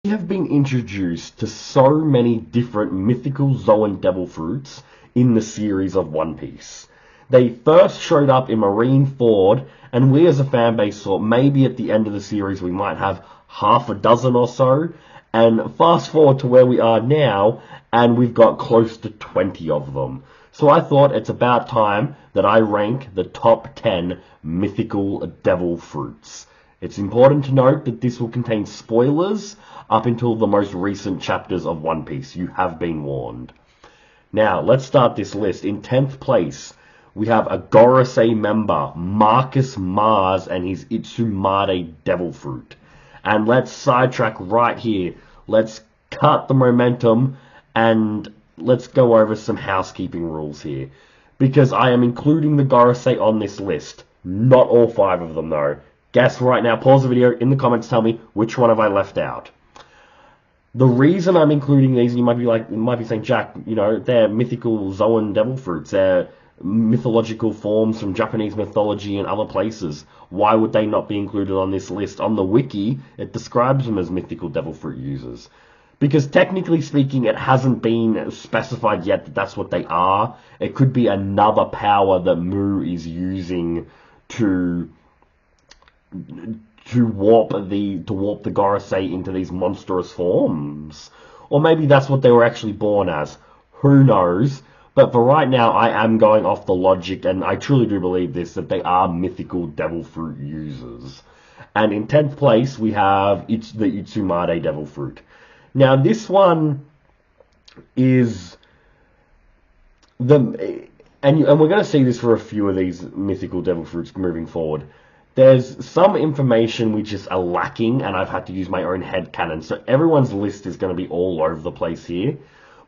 We have been introduced to so many different mythical Zoan devil fruits in the series of One Piece. They first showed up in Marineford, and we as a fan base thought maybe at the end of the series we might have half a dozen or so, and fast forward to where we are now, and we've got close to 20 of them. So I thought it's about time that I rank the top 10 mythical devil fruits. It's important to note that this will contain spoilers up until the most recent chapters of One Piece. You have been warned. Now, let's start this list. In 10th place, we have a Gorosei member, Marcus Mars, and his Itsumade devil fruit. And let's sidetrack right here. Let's cut the momentum and let's go over some housekeeping rules here. Because I am including the Gorosei on this list. Not all 5 of them, though. Guess right now, pause the video, in the comments tell me which one have I left out. The reason I'm including these, you might be saying, Jack, they're mythical Zoan devil fruits, they're mythological forms from Japanese mythology and other places. Why would they not be included on this list? On the wiki, it describes them as mythical devil fruit users. Because technically speaking, it hasn't been specified yet that that's what they are. It could be another power that Mu is using to warp the Gorosei into these monstrous forms. Or maybe that's what they were actually born as. Who knows? But for right now, I am going off the logic, and I truly do believe this, that they are mythical devil fruit users. And in 10th place, we have the Itsumade devil fruit. Now, this one is and we're going to see this for a few of these mythical devil fruits moving forward. There's some information which is lacking, and I've had to use my own headcanon, so everyone's list is going to be all over the place here.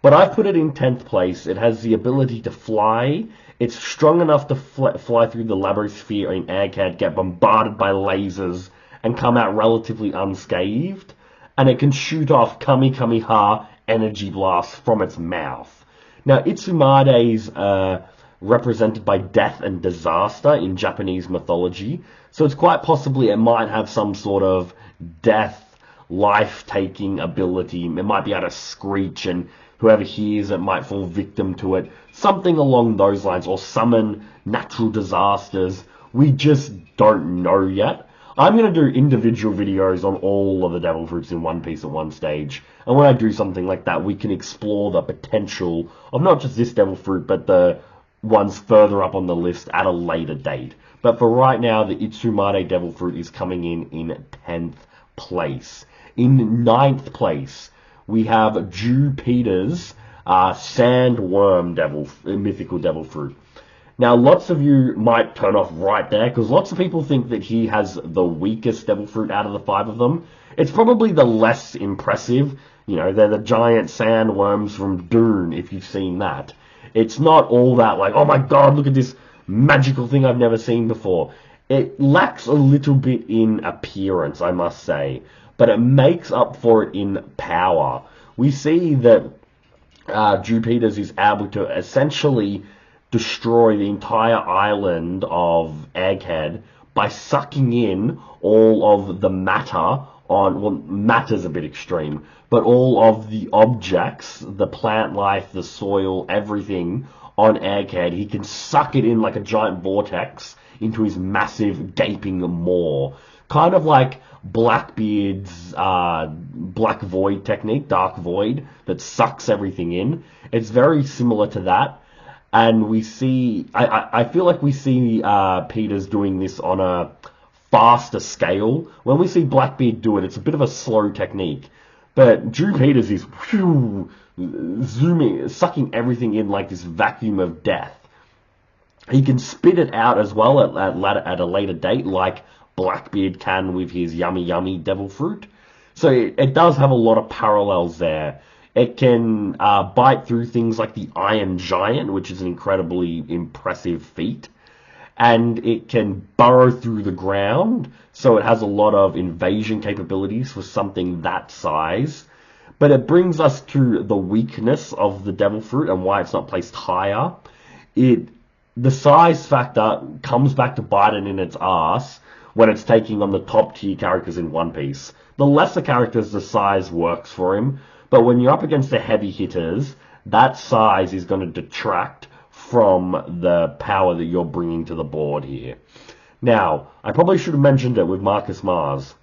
But I've put it in 10th place. It has the ability to fly. It's strong enough to fly through the labyrinth in Egghead, get bombarded by lasers, and come out relatively unscathed. And it can shoot off Kamehameha energy blasts from its mouth. Now, Itsumades are represented by death and disaster in Japanese mythology, so it's quite possibly it might have some sort of death, life-taking ability. It might be able to screech, and whoever hears it might fall victim to it. Something along those lines, or summon natural disasters. We just don't know yet. I'm going to do individual videos on all of the devil fruits in One Piece at one stage. And when I do something like that, we can explore the potential of not just this devil fruit, but the ones further up on the list at a later date. But for right now, the Itsumade devil fruit is coming in 10th place. In 9th place, we have Jupiter's sandworm mythical devil fruit. Now, lots of you might turn off right there, because lots of people think that he has the weakest devil fruit out of the 5 of them. It's probably the less impressive. They're the giant sandworms from Dune, if you've seen that. It's not all that like, oh my god, look at this magical thing I've never seen before. It lacks a little bit in appearance, I must say, but it makes up for it in power. We see that Jupiter's is able to essentially destroy the entire island of Egghead by sucking in all of the matter matter's a bit extreme, but all of the objects, the plant life, the soil, everything on Egghead, he can suck it in like a giant vortex into his massive gaping maw. Kind of like Blackbeard's Black Void technique, Dark Void, that sucks everything in. It's very similar to that. And we see, I feel like we see Peters doing this on a faster scale. When we see Blackbeard do it, it's a bit of a slow technique. But Drew Peters is sucking everything in like this vacuum of death. He can spit it out as well at a later date, like Blackbeard can with his Yummy Yummy devil fruit. So it does have a lot of parallels there. It can bite through things like the Iron Giant, which is an incredibly impressive feat. And it can burrow through the ground, so it has a lot of invasion capabilities for something that size. But it brings us to the weakness of the devil fruit and why it's not placed higher. The size factor comes back to bite it in its ass when it's taking on the top tier characters in One Piece. The lesser characters, the size works for him, but when you're up against the heavy hitters, that size is going to detract from the power that you're bringing to the board here. Now, I probably should have mentioned it with Marcus Mars.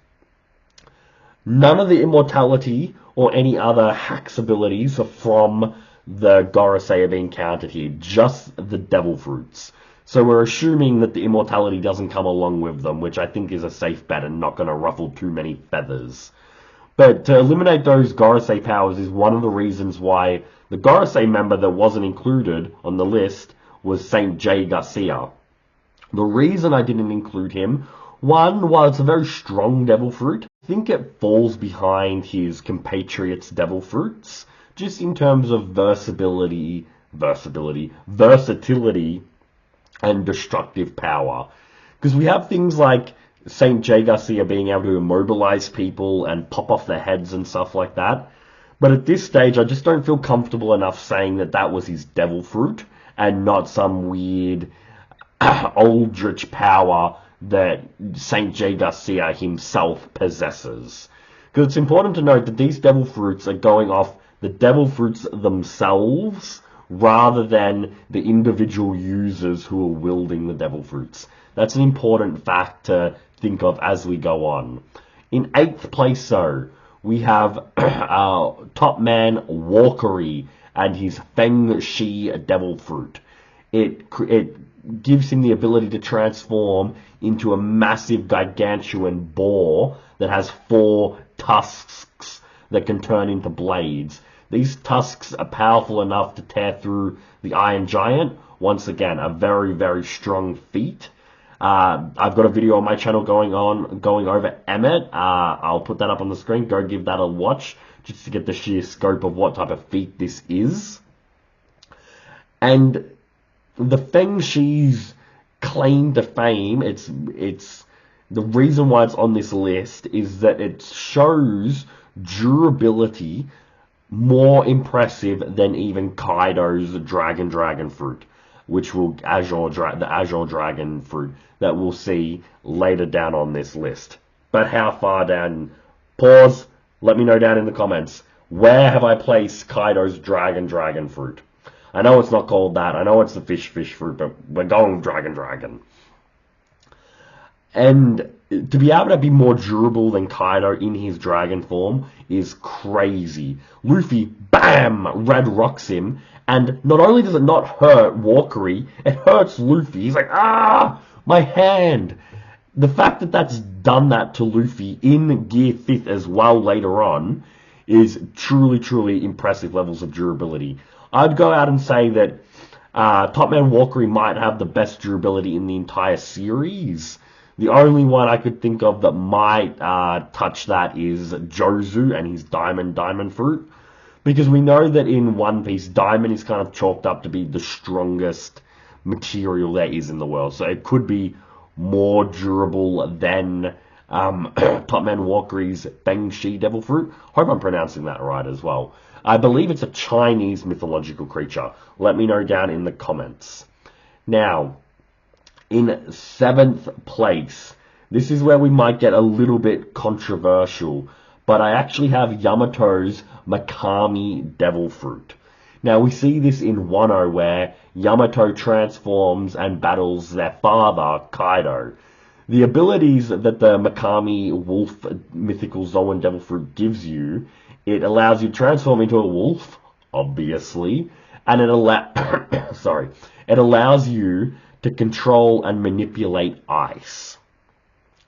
None of the immortality or any other hacks abilities are from the Gorosei are being counted here, just the devil fruits. So we're assuming that the immortality doesn't come along with them, which I think is a safe bet and not going to ruffle too many feathers. But to eliminate those Gorosei powers is one of the reasons why the Gorosei member that wasn't included on the list was Saint J. Garcia. The reason I didn't include him, one was a very strong devil fruit. I think it falls behind his compatriots' devil fruits, just in terms of versatility, and destructive power. Because we have things like Saint J. Garcia being able to immobilize people and pop off their heads and stuff like that. But at this stage, I just don't feel comfortable enough saying that that was his devil fruit and not some weird eldritch power that Saint J. Garcia himself possesses. Because it's important to note that these devil fruits are going off the devil fruits themselves rather than the individual users who are wielding the devil fruits. That's an important fact to think of as we go on. In 8th place, though, we have our top man Walkery and his Feng Shi devil fruit. It gives him the ability to transform into a massive gargantuan boar that has 4 tusks that can turn into blades. These tusks are powerful enough to tear through the Iron Giant. Once again, a very, very strong feat. I've got a video on my channel going over Emmet. I'll put that up on the screen. Go give that a watch just to get the sheer scope of what type of feat this is. And the Feng Shi's claim to fame, it's the reason why it's on this list is that it shows durability more impressive than even Kaido's Dragon fruit, which will the Azure Dragon fruit that we'll see later down on this list. But how far down? Pause. Let me know down in the comments. Where have I placed Kaido's Dragon fruit? I know it's not called that. I know it's the fish fruit, but we're going Dragon. And to be able to be more durable than Kaido in his dragon form is crazy. Luffy, bam, red rocks him, and not only does it not hurt Walkery, it hurts Luffy. He's like, my hand. The fact that that's done that to Luffy in Gear 5th as well later on is truly, truly impressive levels of durability. I'd go out and say that Top Man Walkery might have the best durability in the entire series. The only one I could think of that might touch that is Jozu and his Diamond fruit. Because we know that in One Piece, Diamond is kind of chalked up to be the strongest material there is in the world. So it could be more durable than Top Man Walkery's Feng Shi Devil Fruit. Hope I'm pronouncing that right as well. I believe it's a Chinese mythological creature. Let me know down in the comments. Now, in 7th place, this is where we might get a little bit controversial, but I actually have Yamato's Makami Devil Fruit. Now, we see this in Wano, where Yamato transforms and battles their father, Kaido. The abilities that the Makami Wolf Mythical Zoan Devil Fruit gives you, it allows you to transform into a wolf, obviously, and it allows you to control and manipulate ice.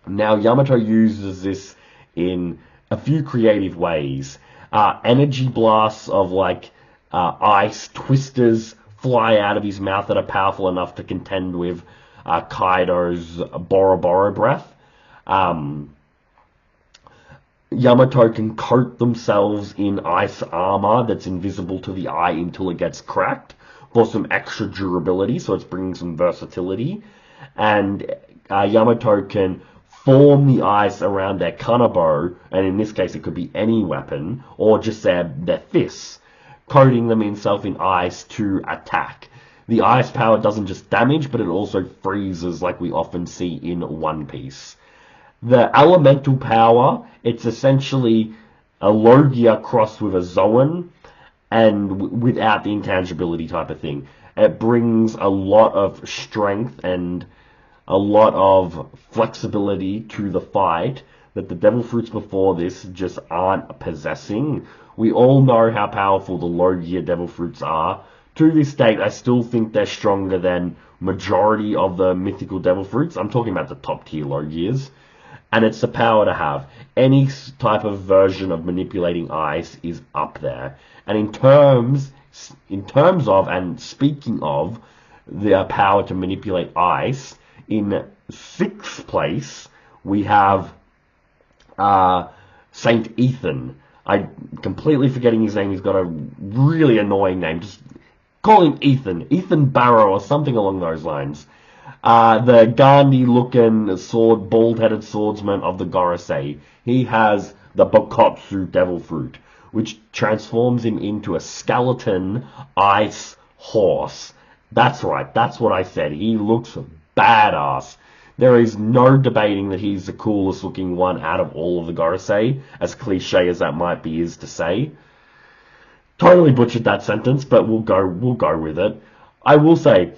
Now, Yamato uses this in a few creative ways. Energy blasts of ice twisters fly out of his mouth that are powerful enough to contend with Kaido's Bora Bora breath. Yamato can coat themselves in ice armor that's invisible to the eye until it gets cracked for some extra durability, so it's bringing some versatility. And Yamato can form the ice around their kanabo, and in this case it could be any weapon, or just their fists, coating them himself in ice to attack. The ice power doesn't just damage, but it also freezes like we often see in One Piece. The elemental power, it's essentially a Logia crossed with a Zoan, and without the intangibility type of thing. It brings a lot of strength and a lot of flexibility to the fight that the Devil Fruits before this just aren't possessing. We all know how powerful the Logia Devil Fruits are. To this date, I still think they're stronger than majority of the mythical Devil Fruits. I'm talking about the top tier Logias. And it's the power to have. Any type of version of manipulating ice is up there. And in terms of and speaking of the power to manipulate ice, in sixth place we have Saint Ethan. I'm completely forgetting his name. He's got a really annoying name. Just call him Ethan Barrow or something along those lines. The Gandhi-looking bald-headed swordsman of the Gorosei. He has the Bokotsu Devil Fruit, which transforms him into a skeleton ice horse. That's right, that's what I said. He looks badass. There is no debating that he's the coolest looking one out of all of the Gorosei, as cliche as that might be is to say. Totally butchered that sentence, but we'll go with it. I will say,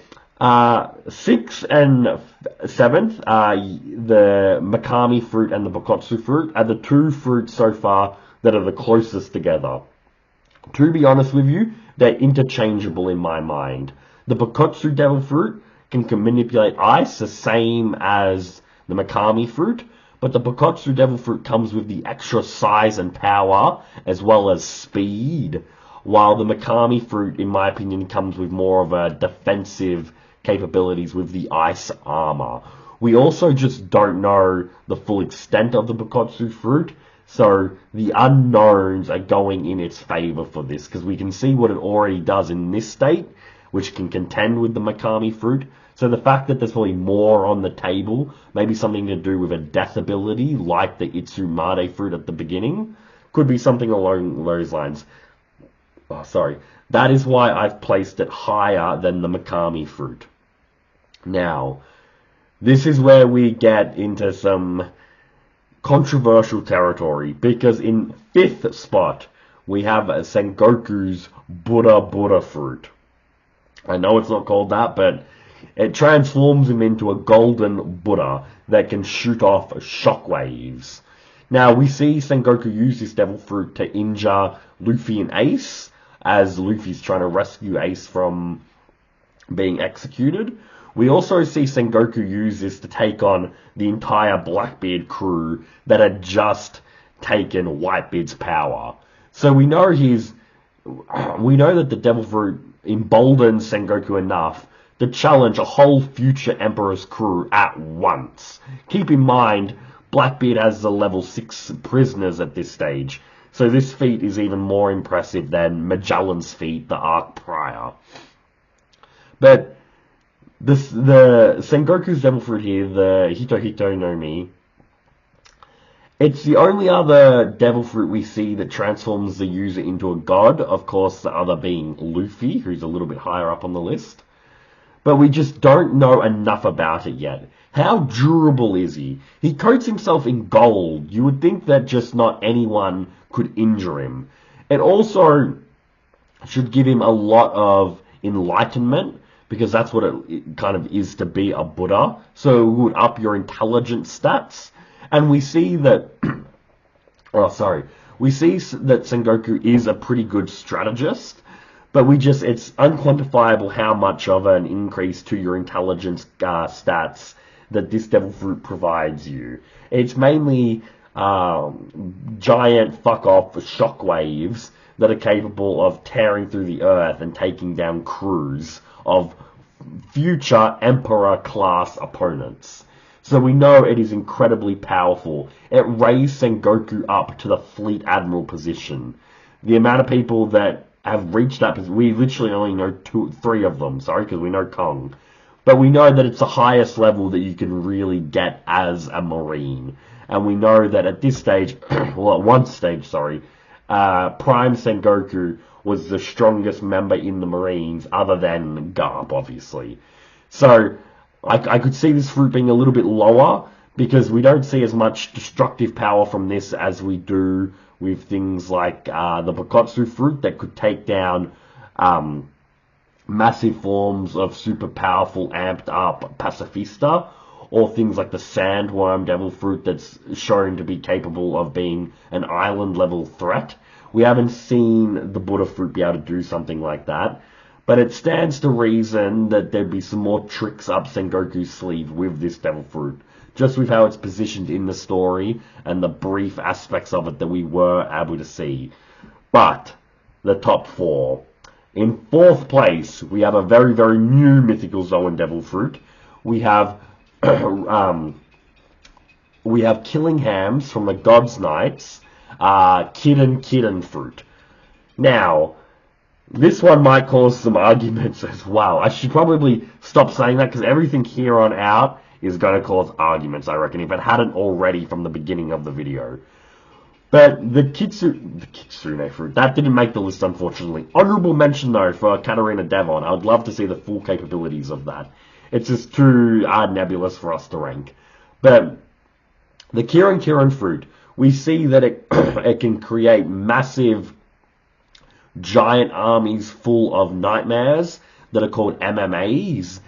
sixth and seventh, the Makami fruit and the Bokotsu fruit are the two fruits so far that are the closest together. To be honest with you, they're interchangeable in my mind. The Bokotsu devil fruit can manipulate ice the same as the Makami fruit, but the Bokotsu devil fruit comes with the extra size and power as well as speed, while the Makami fruit, in my opinion, comes with more of a defensive capabilities with the ice armor. We also just don't know the full extent of the Bokotsu fruit, so the unknowns are going in its favor for this, because we can see what it already does in this state, which can contend with the Makami fruit. So the fact that there's probably more on the table, maybe something to do with a death ability, like the Itsumade fruit at the beginning, could be something along those lines. Oh, sorry. That is why I've placed it higher than the Makami fruit. Now, this is where we get into some controversial territory, because in fifth spot, we have Sengoku's Buddha fruit. I know it's not called that, but it transforms him into a golden Buddha that can shoot off shockwaves. Now, we see Sengoku use this devil fruit to injure Luffy and Ace, as Luffy's trying to rescue Ace from being executed. We also see Sengoku use this to take on the entire Blackbeard crew that had just taken Whitebeard's power. So we know that the devil fruit emboldens Sengoku enough to challenge a whole future Emperor's crew at once. Keep in mind, Blackbeard has the level 6 prisoners at this stage, so this feat is even more impressive than Magellan's feat the arc prior. But the Sengoku's devil fruit here, the Hito no Mi, it's the only other devil fruit we see that transforms the user into a god, of course the other being Luffy, who's a little bit higher up on the list. But we just don't know enough about it yet. How durable is he? He coats himself in gold. You would think that just not anyone could injure him. It also should give him a lot of enlightenment, because that's what it kind of is to be a Buddha. So it would up your intelligence stats. And we see that... we see that Sengoku is a pretty good strategist, but it's unquantifiable how much of an increase to your intelligence stats that this devil fruit provides you. It's mainly giant fuck-off shockwaves that are capable of tearing through the earth and taking down crews of future Emperor-class opponents. So we know it is incredibly powerful. It raised Sengoku up to the Fleet Admiral position. The amount of people that have reached that position, we literally only know three of them, because we know Kong. But we know that it's the highest level that you can really get as a Marine. And we know that at this stage, well, at one stage, Prime Sengoku was the strongest member in the Marines, other than Garp, obviously. So I could see this fruit being a little bit lower, because we don't see as much destructive power from this as we do with things like the Bokotsu fruit that could take down massive forms of super powerful, amped up pacifista, or things like the sandworm devil fruit that's shown to be capable of being an island level threat. We haven't seen the Buddha fruit be able to do something like that, but it stands to reason that there'd be some more tricks up Sengoku's sleeve with this devil fruit, just with how it's positioned in the story and the brief aspects of it that we were able to see. But the top four. In fourth place, we have a very, very new mythical Zoan devil fruit. We have killing hams from the God's Knights, Kidden fruit. Now, this one might cause some arguments as well. I should probably stop saying that because everything here on out is going to cause arguments, I reckon, if it hadn't already from the beginning of the video. But the Kitsune fruit, that didn't make the list, unfortunately. Honorable mention, though, for Katarina Devon. I would love to see the full capabilities of that. It's just too nebulous for us to rank. But the Kirin fruit, we see that it can create massive giant armies full of nightmares that are called MMAs,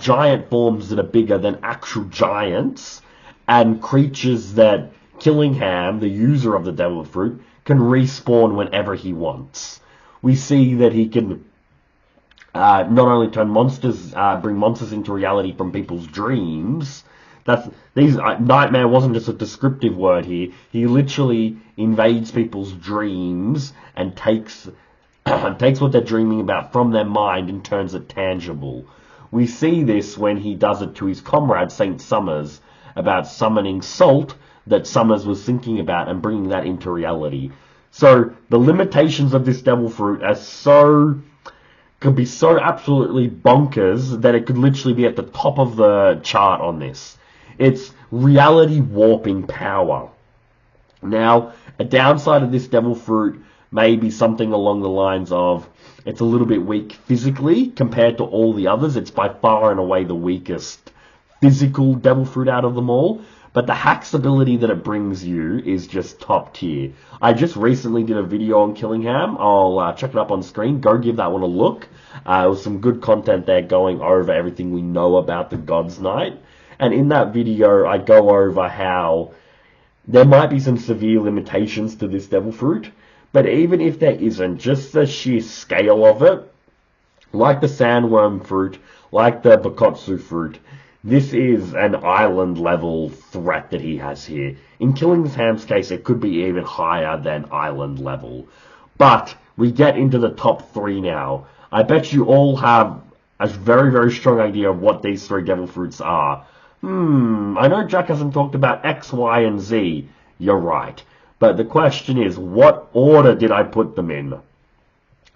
giant forms that are bigger than actual giants, and creatures that Killingham, the user of the devil fruit, can respawn whenever he wants. We see that he can not only turn monsters, bring monsters into reality from people's dreams. Nightmare wasn't just a descriptive word here. He literally invades people's dreams and takes what they're dreaming about from their mind and turns it tangible. We see this when he does it to his comrade Saint Summers about summoning salt that Summers was thinking about and bringing that into reality. So the limitations of this devil fruit could be so absolutely bonkers that it could literally be at the top of the chart on this. It's reality warping power. Now, a downside of this devil fruit may be something along the lines of it's a little bit weak physically compared to all the others. It's by far and away the weakest physical devil fruit out of them all. But the hacks ability that it brings you is just top tier. I just recently did a video on Killingham. I'll check it up on screen. Go give that one a look. It was some good content there going over everything we know about the God's Knight. And in that video, I go over how there might be some severe limitations to this devil fruit. But even if there isn't, just the sheer scale of it, like the sandworm fruit, like the Bokotsu fruit, this is an island level threat that he has here. In Killingham's case, it could be even higher than island level. But we get into the top three now. I bet you all have a very, very strong idea of what these three devil fruits are. I know Jack hasn't talked about X, Y, and Z. You're right. But the question is, what order did I put them in?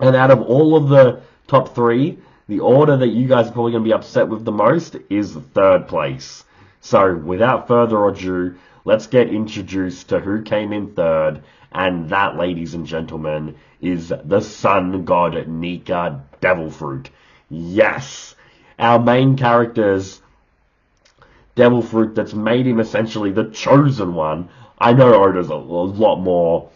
And out of all of the top three, the order that you guys are probably going to be upset with the most is third place. So, without further ado, let's get introduced to who came in third. And that, ladies and gentlemen, is the sun god Nika devil fruit. Yes! Our main character's devil fruit that's made him essentially the chosen one. I know Oda's a lot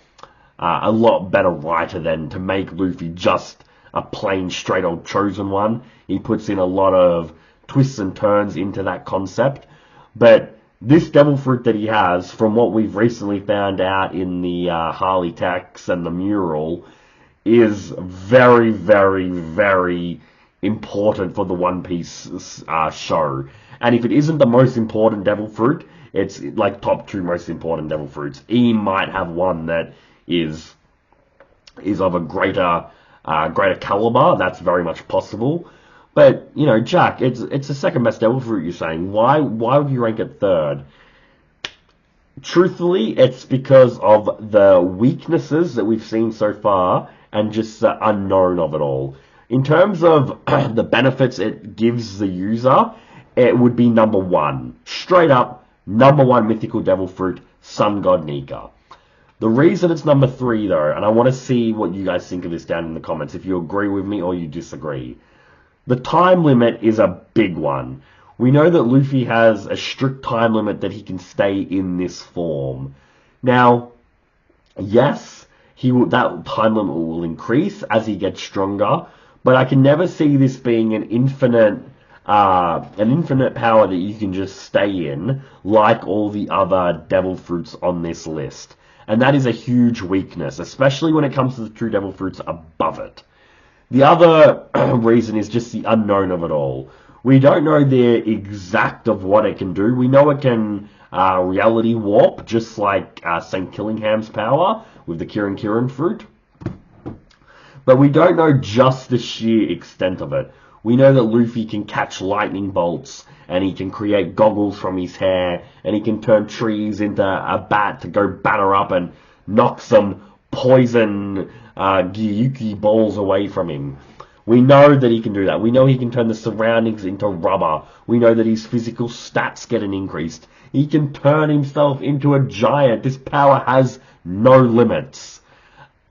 better writer than to make Luffy just a plain straight old chosen one. He puts in a lot of twists and turns into that concept. But this devil fruit that he has, from what we've recently found out in the Harley text and the mural, is very, very, very important for the One Piece show. And if it isn't the most important devil fruit, it's like top two most important devil fruits. He might have one that is of a greater caliber. That's very much possible. But, you know, Jack, it's the second best devil fruit, you're saying. Why would you rank it third? Truthfully, it's because of the weaknesses that we've seen so far and just the unknown of it all. In terms of the benefits it gives the user, it would be number one. Straight up, number one mythical devil fruit, Sun God Nika. The reason it's number three, though, and I want to see what you guys think of this down in the comments, if you agree with me or you disagree. The time limit is a big one. We know that Luffy has a strict time limit that he can stay in this form. Now, yes, that time limit will increase as he gets stronger, but I can never see this being an infinite power that you can just stay in, like all the other devil fruits on this list. And that is a huge weakness, especially when it comes to the true devil fruits above it. The other reason is just the unknown of it all. We don't know the exact of what it can do. We know it can reality warp, just like St. Killingham's power with the Kirin fruit. But we don't know just the sheer extent of it. We know that Luffy can catch lightning bolts, and he can create goggles from his hair, and he can turn trees into a bat to go batter up and knock some poison Gyuki balls away from him. We know that he can do that. We know he can turn the surroundings into rubber. We know that his physical stats get an increased. He can turn himself into a giant. This power has no limits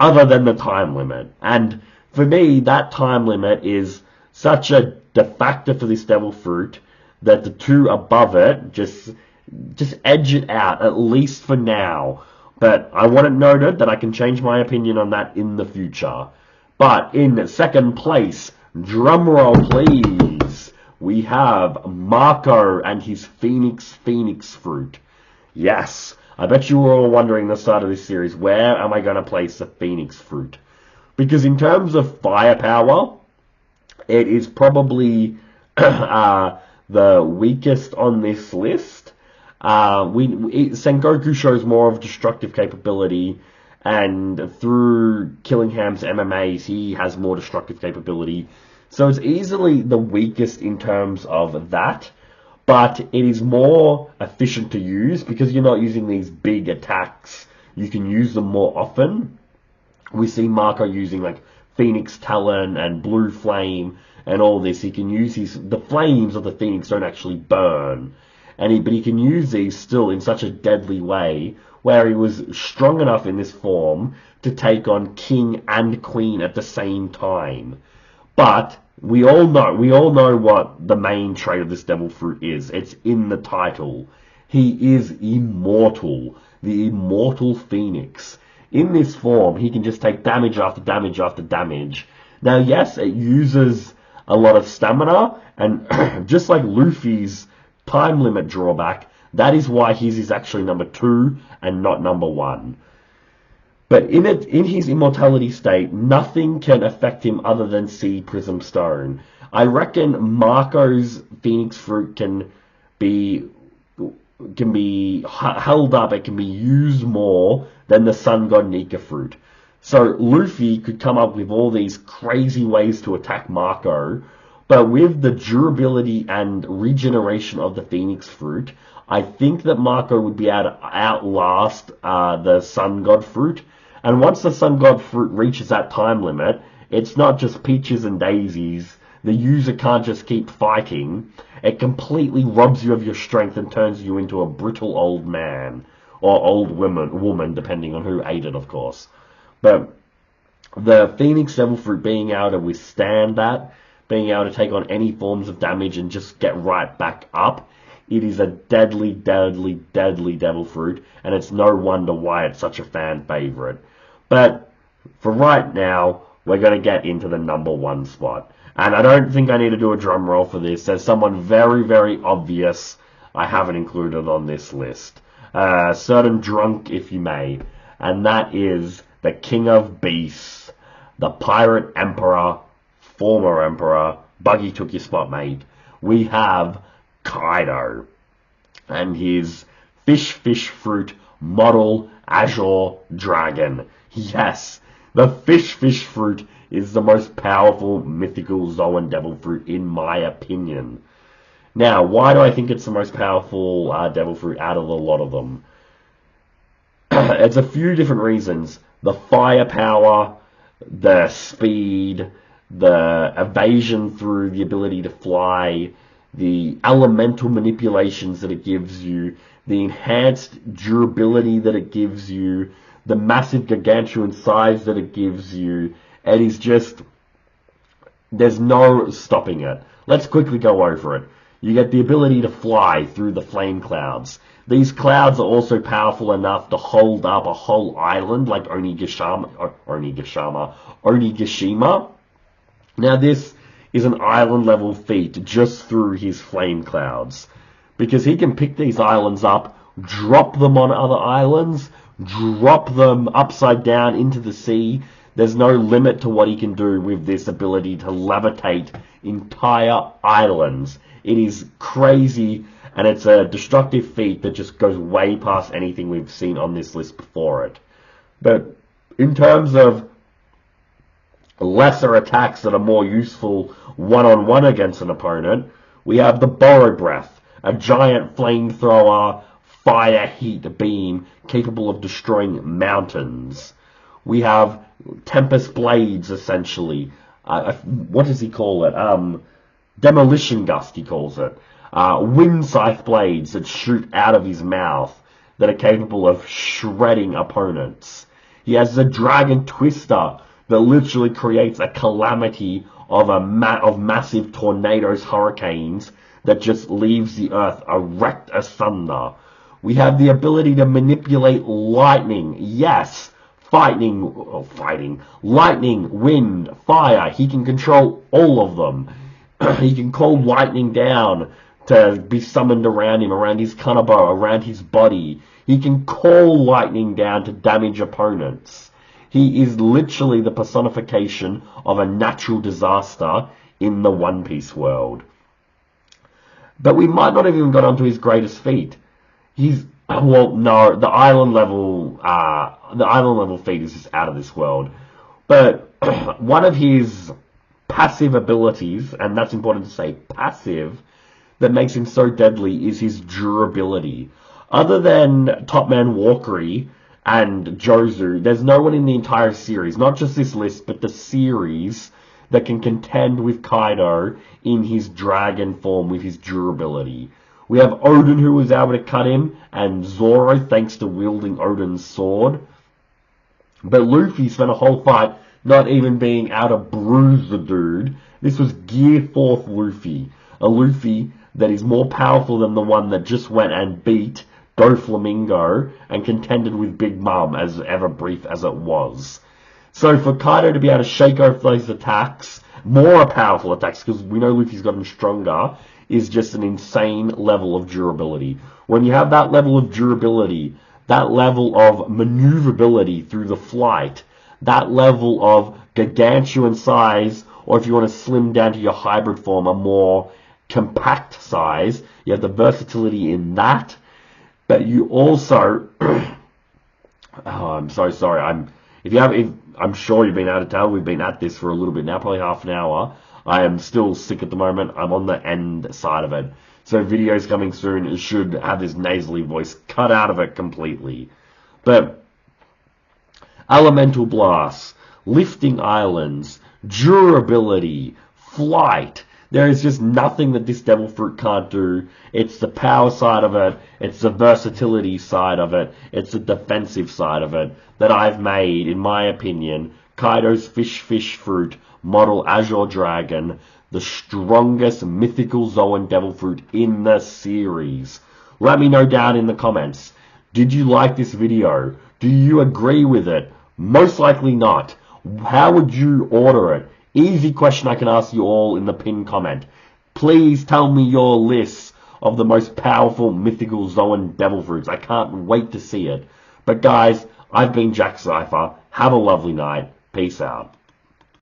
other than the time limit. And for me, that time limit is such a de facto for this devil fruit that the two above it just edge it out, at least for now. But I want it noted that I can change my opinion on that in the future. But in second place, drumroll please, we have Marco and his Phoenix fruit. Yes, I bet you were all wondering the start of this series, where am I going to place the Phoenix fruit? Because in terms of firepower, it is probably the weakest on this list. Sengoku shows more of destructive capability, and through Killingham's MMAs, he has more destructive capability. So it's easily the weakest in terms of that, but it is more efficient to use because you're not using these big attacks. You can use them more often. We see Marco using like Phoenix Talon and Blue Flame and all this. He can use the flames of the Phoenix don't actually burn, but he can use these still in such a deadly way, where he was strong enough in this form to take on King and Queen at the same time. But we all know what the main trait of this devil fruit is. It's in the title. He is immortal, the immortal Phoenix. In this form, he can just take damage after damage after damage. Now, yes, it uses a lot of stamina, and just like Luffy's time limit drawback, that is why his is actually number 2 and not number 1. But in his immortality state, nothing can affect him other than Sea Prism Stone. I reckon Marco's Phoenix fruit can be held up, it can be used more than the Sun God Nika fruit. So Luffy could come up with all these crazy ways to attack Marco, but with the durability and regeneration of the Phoenix fruit, I think that Marco would be able to outlast the Sun God fruit. And once the Sun God fruit reaches that time limit, it's not just peaches and daisies. The user can't just keep fighting. It completely robs you of your strength and turns you into a brittle old man. Or old woman, depending on who ate it, of course. But the Phoenix Devil Fruit being able to withstand that, being able to take on any forms of damage and just get right back up, it is a deadly, deadly, deadly Devil Fruit, and it's no wonder why it's such a fan favorite. But for right now, we're going to get into the number 1 spot. And I don't think I need to do a drum roll for this. There's someone very, very obvious I haven't included on this list. Certain drunk, if you may. And that is the King of Beasts, the Pirate Emperor, former Emperor. Buggy took your spot, mate. We have Kaido and his fish fruit model Azure Dragon. Yes, the fish fruit is the most powerful mythical Zoan devil fruit in my opinion. Now, why do I think it's the most powerful devil fruit out of a lot of them? It's a few different reasons. The firepower, the speed, the evasion through the ability to fly, the elemental manipulations that it gives you, the enhanced durability that it gives you, the massive gargantuan size that it gives you. It is just, there's no stopping it. Let's quickly go over it. You get the ability to fly through the flame clouds. These clouds are also powerful enough to hold up a whole island like Onigashima. Now this is an island level feat just through his flame clouds, because he can pick these islands up, drop them on other islands, drop them upside down into the sea. There's no limit to what he can do with this ability to levitate entire islands. It is crazy, and it's a destructive feat that just goes way past anything we've seen on this list before it. But in terms of lesser attacks that are more useful one-on-one against an opponent, we have the Borrow Breath, a giant flamethrower fire heat beam capable of destroying mountains. We have Tempest Blades, essentially. What does he call it? Demolition Gust, he calls it. Wind Scythe Blades that shoot out of his mouth that are capable of shredding opponents. He has the Dragon Twister that literally creates a calamity of massive tornadoes, hurricanes that just leaves the earth erect asunder. We have the ability to manipulate lightning. Yes, lightning, wind, fire. He can control all of them. He can call lightning down to be summoned around him, around his kanabo, around his body. He can call lightning down to damage opponents. He is literally the personification of a natural disaster in the One Piece world. But we might not have even got onto his greatest feat. The island level feat is just out of this world. But one of his passive abilities, and that's important to say, passive, that makes him so deadly is his durability. Other than Top Man Walkery and Jozu, there's no one in the entire series, not just this list, but the series, that can contend with Kaido in his dragon form with his durability. We have Odin, who was able to cut him, and Zoro, thanks to wielding Odin's sword. But Luffy spent a whole fight not even being able to bruise the dude. This was Gear 4th Luffy. A Luffy that is more powerful than the one that just went and beat Doflamingo and contended with Big Mom, as ever brief as it was. So for Kaido to be able to shake off those attacks, more powerful attacks, because we know Luffy's gotten stronger, is just an insane level of durability. When you have that level of durability, that level of maneuverability through the flight, that level of gargantuan size, or if you want to slim down to your hybrid form, a more compact size, you have the versatility in that, but you also I'm so sorry. I'm sure you've been able to tell we've been at this for a little bit now, probably half an hour. I am still sick at the moment. I'm on the end side of it. So videos coming soon should have this nasally voice cut out of it completely. But elemental blasts, lifting islands, durability, flight. There is just nothing that this devil fruit can't do. It's the power side of it, it's the versatility side of it, it's the defensive side of it that I've made, in my opinion, Kaido's fish fruit model Azure Dragon the strongest mythical Zoan devil fruit in the series. Let me know down in the comments. Did you like this video? Do you agree with it? Most likely not. How would you order it? Easy question I can ask you all in the pinned comment. Please tell me your lists of the most powerful mythical Zoan devil fruits. I can't wait to see it. But guys, I've been Jack Cypher. Have a lovely night. Peace out.